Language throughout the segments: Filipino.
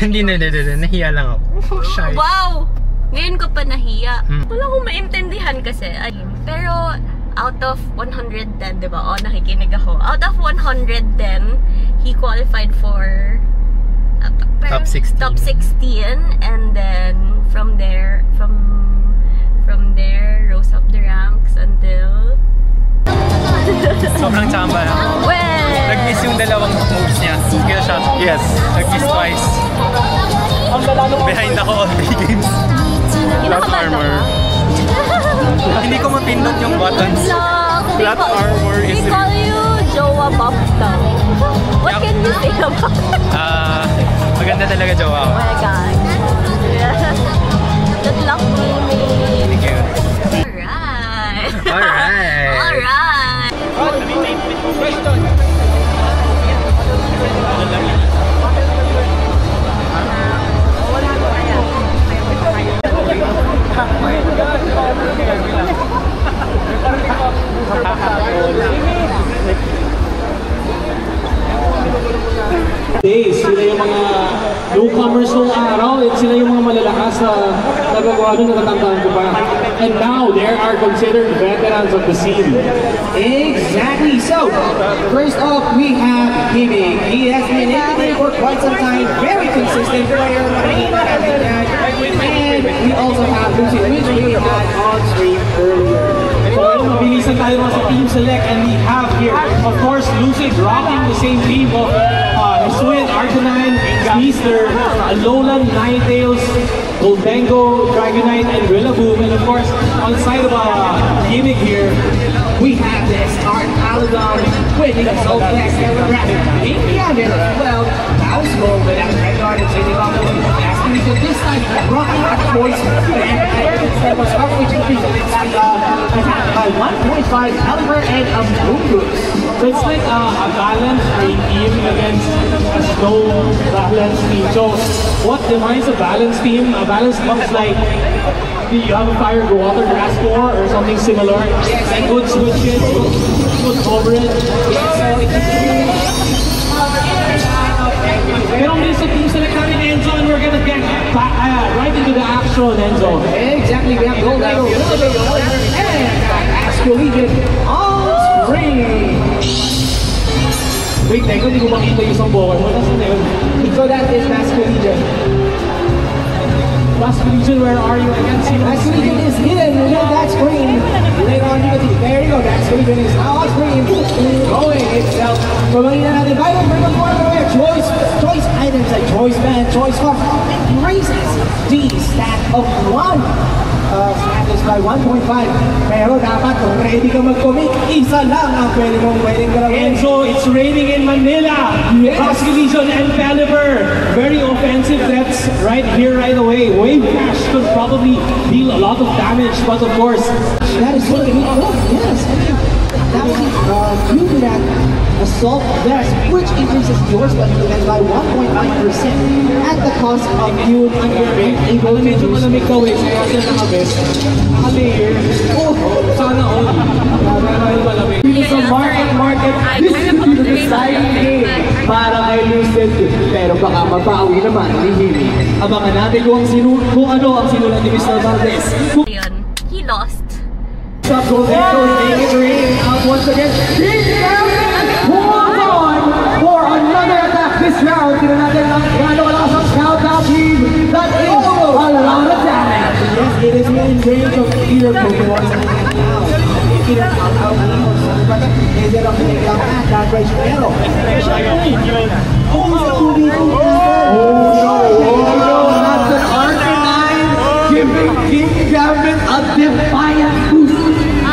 Hindi. Nahiya lang ako. Shy. Wow! Ngayon ko pa nahiya. Wala akong maintindihan kasi. Pero, out of 110, diba? O, nakikinig ako. Out of 110, he qualified for top 16. Top 16, and then from there, rose up the ranks until... Sobrang chamba na. Well, Nag-miss yung dalawang moves niya. Kaya siya, yes, nag-miss twice. Behind ako all 3 games. Flat armor. Hindi ko mapindot yung buttons. Flat armor is... We call you Jowa Buff daw. What can you say about that? Maganda talaga Jowa. Oh my God. Good luck, Mimi. Thank you. Alright. Alright. Sila yung mga newcomers nung araw at sila yung mga malalakas na nagagawa nung natatandaan ko pa. And now, they are considered veterans of the scene. Exactly. So, first off, we have Himig. He has been in the game for quite some time. Very consistent player. And we also have Lucy, which we had on stream earlier. So, mabilisan tayo mga sa team select, and we have here, of course, Lucid rocking the same team of Swin, Arcanine, Beaster, Alolan, Ninetales, Goldengo, Dragonite, and Rillaboom. And of course, on the side of Gimmick here, we have this Art Paladon winning the Soul Flex and Rapid. Beyond it as well, Mouse Roll without Vanguard and taking off the last minute. This time, rocking our voice and was halfway to the attacked by 1.5 Caliber and a Moongoose. So it's like a balanced team against a slow balanced team. So what defines a balanced team? A balanced team is like you have a fire, go water, grass, core, or something similar. Yes, and good switches, good coverage. Pero may sa team select namin, Enzo, and we're gonna get back, right into the action, Enzo. Exactly, we have Goldengo, and Ascolidian on screen. Wait, Enzo, hindi ko makita yung isang ball. So that is Ascolidian. Ascolidian, where are you? I can't see you. Ascolidian is hidden within that screen. Later on, you can see. There you go. Ascolidian is now on screen. Going itself. Pamangina natin. Vital bring up more aware. Choice items like Choice Band, Choice Hawk. Raises the stat of 1. Stat is by 1.5. Pero dapat kung ready ka mag-commit, isa lang ang pwedeng galawin. And so it's raining in Manila. Yes. Ascolidian and Caliber. Very offensive threats right here, right away. Wave Crash could probably deal a lot of damage, but of course, that is what we want. Yes. That was due to that Assault Vest, which increases your special defense by 1.5% at the cost of you being able to medyo malamig ka, wait, kaya sila naka-vest. Naka-layer. Oh, sana all. Malamig. Sa market, this is the deciding game para kay Lucid. Pero baka mabawi naman ni Himi. Abangan natin kung ano ang sinulat ni Mr. Valdez. Ayun, he lost. Up Goldengo is making it rain out once again. Hold on for another attack this round. Tignan natin ang gano'ng kalakas ang countdown team. That is a lot of damage. Yes, it is in range of either Pokemon. Either countdown team or something. Is it up to take down at that range? Pero, oh no, that's an Arcanine giving King Gambit a defiant boost.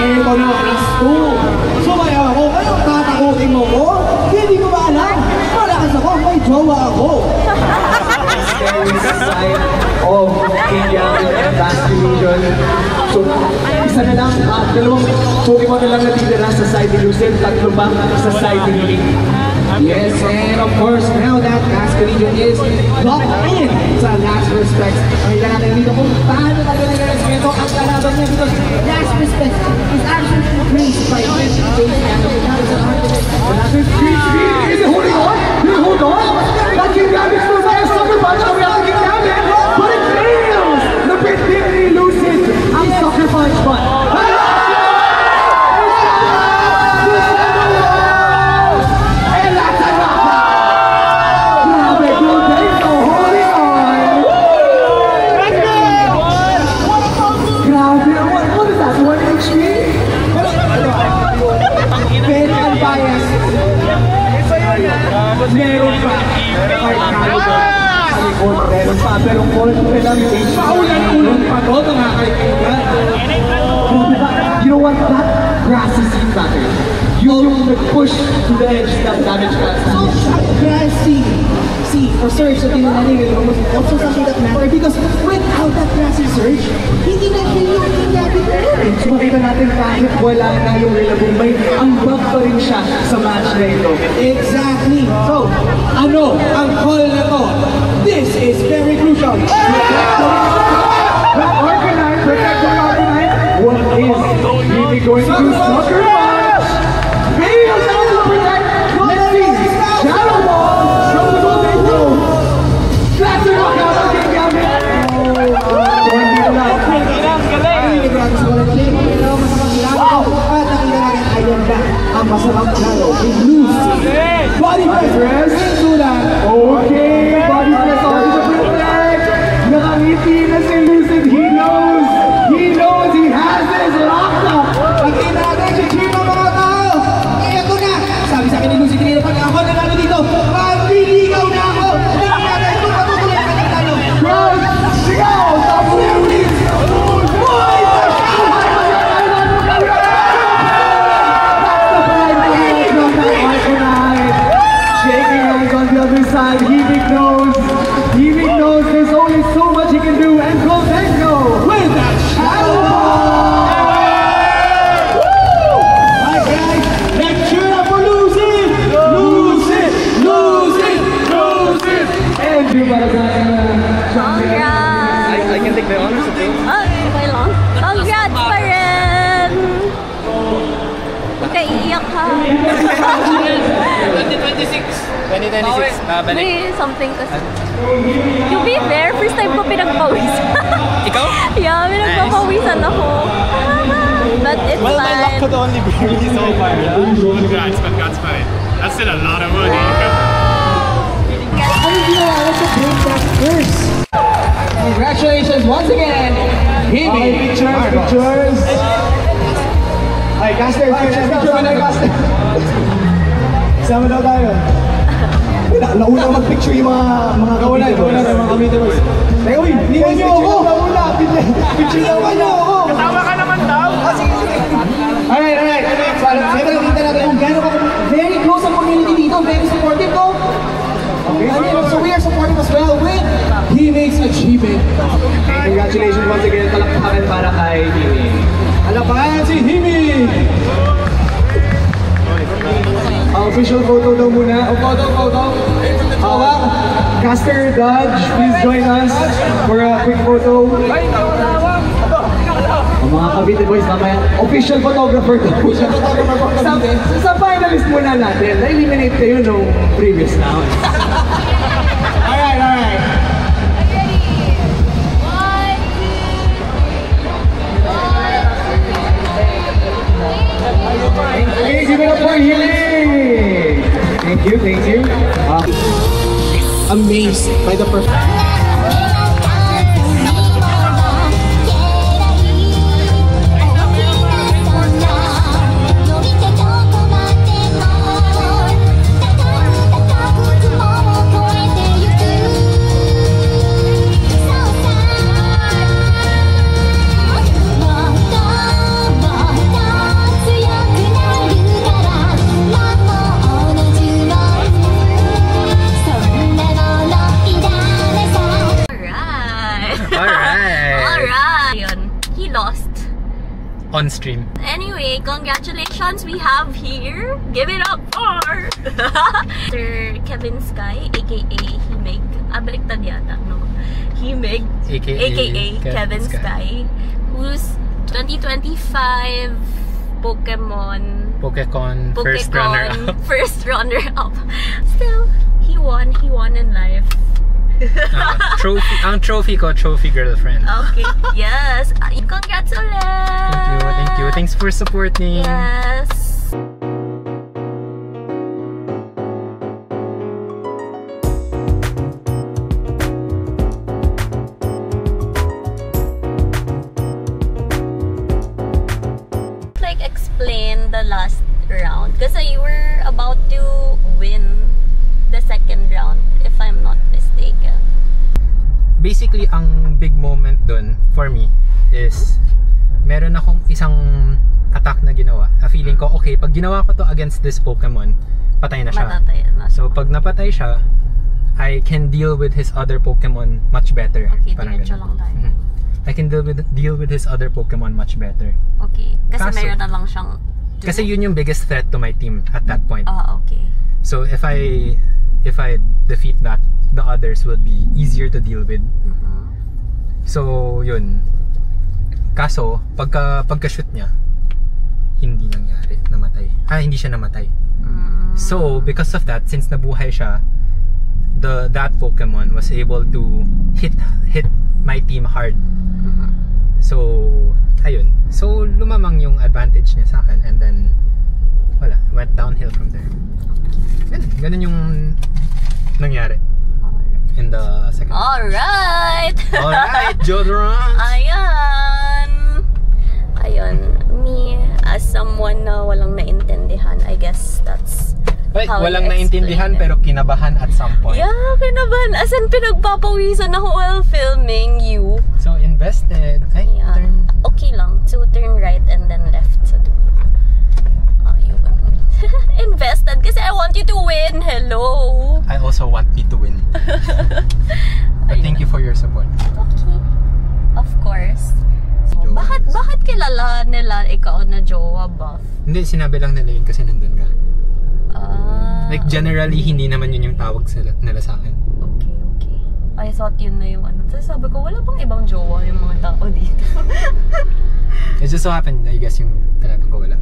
Ito na, school. So kaya ako, anong tatakutin mo ko? Hindi ko ba alam? Malakas ako, may jowa ako. Scary side of India and Ascolidian. So, isa na lang, dalawang Pokemon na lang natitira sa side ni Lucid, tatlo pa sa side ni Link. Yes, and of course, now that Ascolidian is locked in sa last respect. Makita natin dito kung paano talaga nag-respeto ang kalaban niya because last respect is actually increased by 50 days and another 3 is it holding on? Did it hold on? That King Gambit still by a summer punch. pero konti lang yung Paulan-ulan pa to, mga kaibigan. You know what? That grassy seed pattern, yung nag-push to the edge that damage grass. So, grassy. See, for surge, so tinanong nila, also something that matter because without that grassy surge, hindi na yung Gambit rin. So makita natin kahit wala na yung Rillaboom, may ambag pa rin siya sa match na ito. Exactly. So, ano ang call na to? This is very crucial. That Arcanine, protect the Arcanine. What is really going to do? Sucker Punch! Fails out to protect. Let's see. Shadow Ball from the Golden Room. That's a knockout of King Gambit. Ang masarap lalo, Lucy. Body press. Okay, body press on the protect. Nakangiti na si Lucid. He knows. He has this locked up. Pakita natin si Chima mga tao. Ito na. Sabi sa akin ni Lucy, kanina pag ako nanalo dito, manliligaw na ako. Hindi natin ito patutuloy sa kanalo. Cross. Sigaw. Top series. Boy, shaking hands on the other side. Hevig knows there's only so much he can do, and Goldenko with that shadow ball. Alright guys, let's cheer up for Lucy. And you para sa Congrats! I can take the honors of it. Okay lang. Congrats pa rin! Huwag ka iiyak ha. 2026, babalik. May something kasi. To be fair, first time ko pinagpawisan. Ikaw? Yeah, pinagpapawisan ako. But it's Well, my luck fine. could only be really so far. Congrats fine. That's still a lot of money. Ano ginawa ko sa break that first? Congratulations once again, Hebe. pictures. Ay, Caster, picture mo na, Caster. Sama daw tayo. Nauna mag-picture yung mga kamite boys. Teka, uy, liwan niyo ako! Picture na niyo ako! Kasama ka naman daw. Alright. So, kita natin kung gano'n ka very close ang community dito, very supportive ko. So we are supporting as well with He Makes Achievement. Congratulations once again, palakpakan para kay Himi. Palakpakan si Himi! Official photo daw muna. Photo. Caster Dodge, please join us for a quick photo. Mga Cavite boys, mamaya. Official photographer daw. Sa finalist muna natin, na-eliminate kayo nung previous round. Alright. Okay, give it up for Healing! Thank you. Amazed by the performance. On stream. Anyway, congratulations, we have here, give it up for Sir Kevin Sky, aka Himig. Baliktad yata, no? Himig, aka Kevin Sky, who's 2025 Pokemon first runner-up. Still, he won in life. Trophy ko, trophy girlfriend. Okay, yes. Congrats ulit! Thank you. Thanks for supporting. Yes. Like, explain the last round. Kasi you were about to win the second round, if I'm not mistaken. basically, ang big moment dun for me is meron akong isang attack na ginawa. Feeling ko, okay, pag ginawa ko to against this Pokemon, patay na siya. Matatayan na siya. So, pag napatay siya, I can deal with his other Pokemon much better. Okay, Parang diretso ganun. lang tayo. I can deal with his other Pokemon much better. Okay. Kasi Kaso, meron na lang siyang... Kasi yun yung biggest threat to my team at that point. Okay. So if I defeat that, the others will be easier to deal with. So yun. Kaso pagka-shoot niya, hindi nangyari, namatay. Hindi siya namatay. So because of that, since nabuhay siya, that Pokemon was able to hit my team hard. So ayun. So lumamang yung advantage niya sa akin, and then wala, went downhill from there. Ganun yung nangyari in the second. Alright! Alright, Jodron! Ayun. Me, as someone na walang naintindihan, I guess that's how walang I naintindihan explain it. pero kinabahan at some point. Yeah, kinabahan. As in, pinagpapawisan ako while filming you. So invested. Yeah. Turn. Okay lang. To turn right and then left sa dulo. Ayun. Invested kasi I want you to win. Hello. I also want me to win. But thank you for your support. Okay. Of course. Bakit kilala nila ikaw na jowa buff? Hindi, sinabi lang nila yun kasi nandun ka. Like generally, hindi naman yun yung tawag nila sa akin. Okay. I thought yun na yung ano. So sabi ko, wala bang ibang jowa yung mga tao dito? It just so happened, I guess, yung talaga ko wala.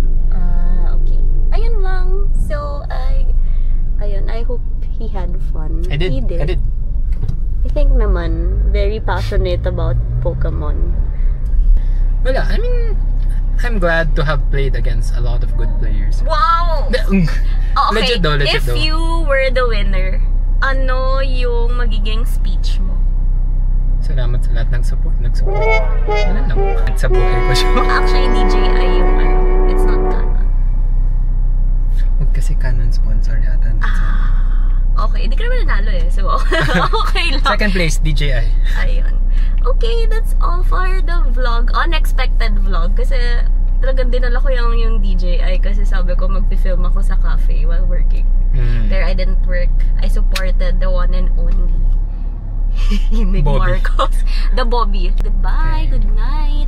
Okay. Ayun lang. So, I hope he had fun. I did. I think naman, very passionate about Pokemon. Wala, I mean, I'm glad to have played against a lot of good players. Wow! Okay, Legit though. if you were the winner, ano yung magiging speech mo? Salamat sa lahat ng support. Wala lang. At sa buhay ko siya. Actually, DJI yung ano. It's not Canon. Huwag kasi Canon sponsor yata. Okay, hindi ka naman nanalo eh. So, okay lang. Second place, DJI. Ayun. Okay, that's all for the vlog. Unexpected vlog. Kasi talagang dinala ko yung DJI kasi sabi ko magpi-film ako sa cafe while working. Pero I didn't work. I supported the one and only Nick Bobby. Marcos. The Bobby. Goodbye. Good night.